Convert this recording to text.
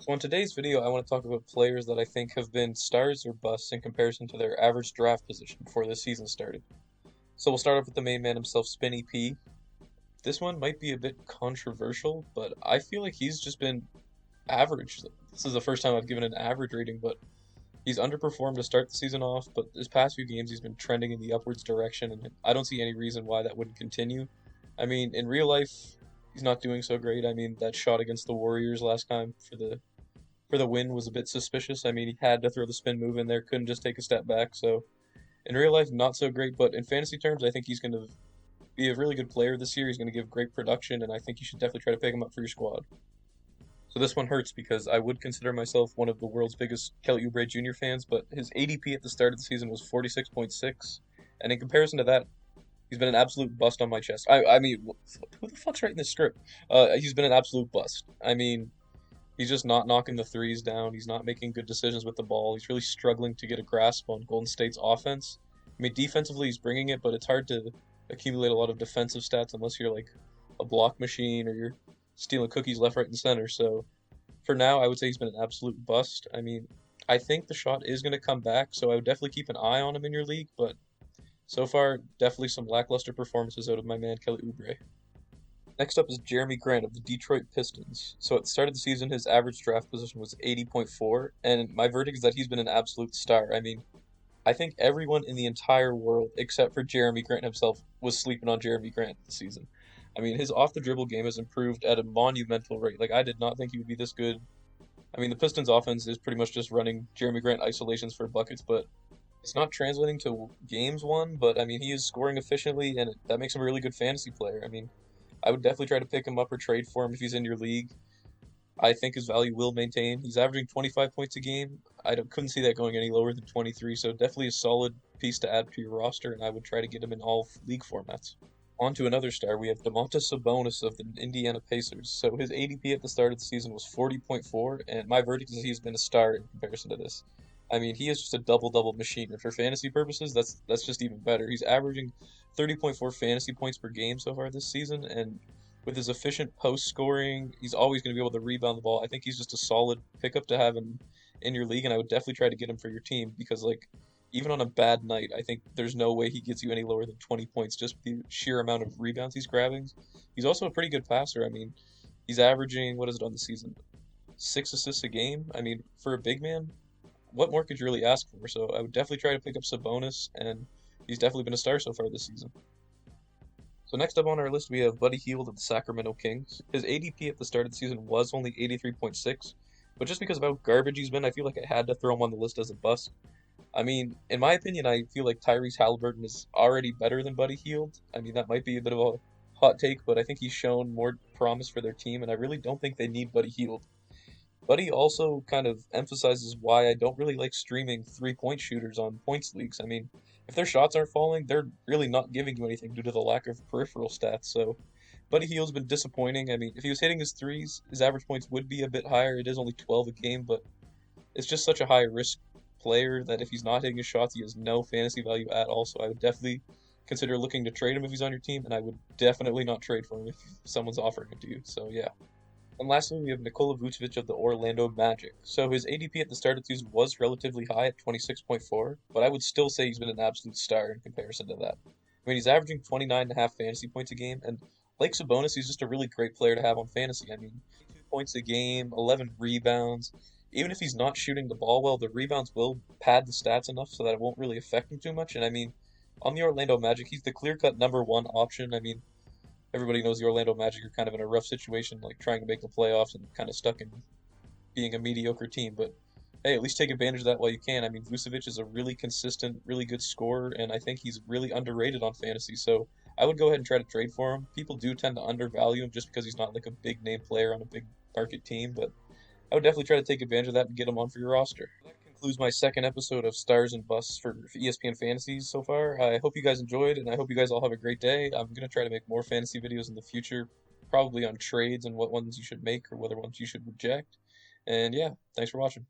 So in today's video, I want to talk about players that I think have been stars or busts in comparison to their average draft position before this season started. So we'll start off with the main man himself, Spinny P. This one might be a bit controversial, but I feel like he's just been average. This is the first time I've given an average rating, but he's underperformed to start the season off, but this past few games he's been trending in the upwards direction, and I don't see any reason why that wouldn't continue. I mean, in real life, he's not doing so great. I mean, that shot against the Warriors last time for the win was a bit suspicious. I mean, he had to throw the spin move in there, couldn't just take a step back. So in real life, not so great, but in fantasy terms, I think he's going to be a really good player this year. He's going to give great production, and I think you should definitely try to pick him up for your squad. So this one hurts because I would consider myself one of the world's biggest Kelly Oubre Jr. fans, but his ADP at the start of the season was 46.6, and in comparison to that, he's been an absolute bust on my chest. I mean, who the fuck's writing this script? He's been an absolute bust. I mean, he's just not knocking the threes down. He's not making good decisions with the ball. He's really struggling to get a grasp on Golden State's offense. I mean, defensively, he's bringing it, but it's hard to accumulate a lot of defensive stats unless you're like a block machine or you're stealing cookies left, right, and center. So for now, I would say he's been an absolute bust. I mean, I think the shot is going to come back, so I would definitely keep an eye on him in your league, but so far, definitely some lackluster performances out of my man Kelly Oubre. Next up is Jeremy Grant of the Detroit Pistons. So at the start of the season, his average draft position was 80.4, and my verdict is that he's been an absolute star. I mean, I think everyone in the entire world, except for Jeremy Grant himself, was sleeping on Jeremy Grant this season. I mean, his off the dribble game has improved at a monumental rate. Like, I did not think he would be this good. I mean, the Pistons offense is pretty much just running Jeremy Grant isolations for buckets, but it's not translating to games won. But I mean, he is scoring efficiently, and that makes him a really good fantasy player. I mean, I would definitely try to pick him up or trade for him if he's in your league. I think his value will maintain. He's averaging 25 points a game. Couldn't see that going any lower than 23, so definitely a solid piece to add to your roster, and I would try to get him in all league formats. On to another star, we have Domantas Sabonis of the Indiana Pacers. So his ADP at the start of the season was 40.4, and my verdict is he's been a star in comparison to this. I mean, he is just a double-double machine, and for fantasy purposes, that's just even better. He's averaging 30.4 fantasy points per game so far this season, and with his efficient post scoring, he's always going to be able to rebound the ball. I think he's just a solid pickup to have in your league, and I would definitely try to get him for your team because, like, even on a bad night, I think there's no way he gets you any lower than 20 points just the sheer amount of rebounds he's grabbing. He's also a pretty good passer. I mean, he's averaging, what is it on the season? 6 assists a game. I mean, for a big man, what more could you really ask for? So I would definitely try to pick up Sabonis, and he's definitely been a star so far this season. So next up on our list, we have Buddy Hield of the Sacramento Kings. His ADP at the start of the season was only 83.6, but just because of how garbage he's been, I feel like I had to throw him on the list as a bust. I mean, in my opinion, I feel like Tyrese Halliburton is already better than Buddy Hield. I mean, that might be a bit of a hot take, but I think he's shown more promise for their team, and I really don't think they need Buddy Hield. Buddy also kind of emphasizes why I don't really like streaming 3-point shooters on points leagues. I mean, if their shots aren't falling, they're really not giving you anything due to the lack of peripheral stats. So, Buddy Hield's been disappointing. I mean, if he was hitting his threes, his average points would be a bit higher. It is only 12 a game, but it's just such a high risk player that if he's not hitting his shots, he has no fantasy value at all. So I would definitely consider looking to trade him if he's on your team, and I would definitely not trade for him if someone's offering him to you. So yeah. And lastly, we have Nikola Vucevic of the Orlando Magic. So his ADP at the start of the season was relatively high at 26.4, but I would still say he's been an absolute star in comparison to that. I mean, he's averaging 29.5 fantasy points a game, and like Sabonis, he's just a really great player to have on fantasy. I mean, 22 points a game, 11 rebounds. Even if he's not shooting the ball well, the rebounds will pad the stats enough so that it won't really affect him too much. And I mean, on the Orlando Magic, he's the clear-cut number one option. I mean, everybody knows the Orlando Magic are kind of in a rough situation, like trying to make the playoffs and kind of stuck in being a mediocre team. But hey, at least take advantage of that while you can. I mean, Vucevic is a really consistent, really good scorer, and I think he's really underrated on fantasy. So I would go ahead and try to trade for him. People do tend to undervalue him just because he's not like a big name player on a big market team, but I would definitely try to take advantage of that and get him on for your roster. That concludes my second episode of Stars and Busts for ESPN Fantasies so far. I hope you guys enjoyed, and I hope you guys all have a great day. I'm going to try to make more fantasy videos in the future, probably on trades and what ones you should make or whether ones you should reject. And yeah, thanks for watching.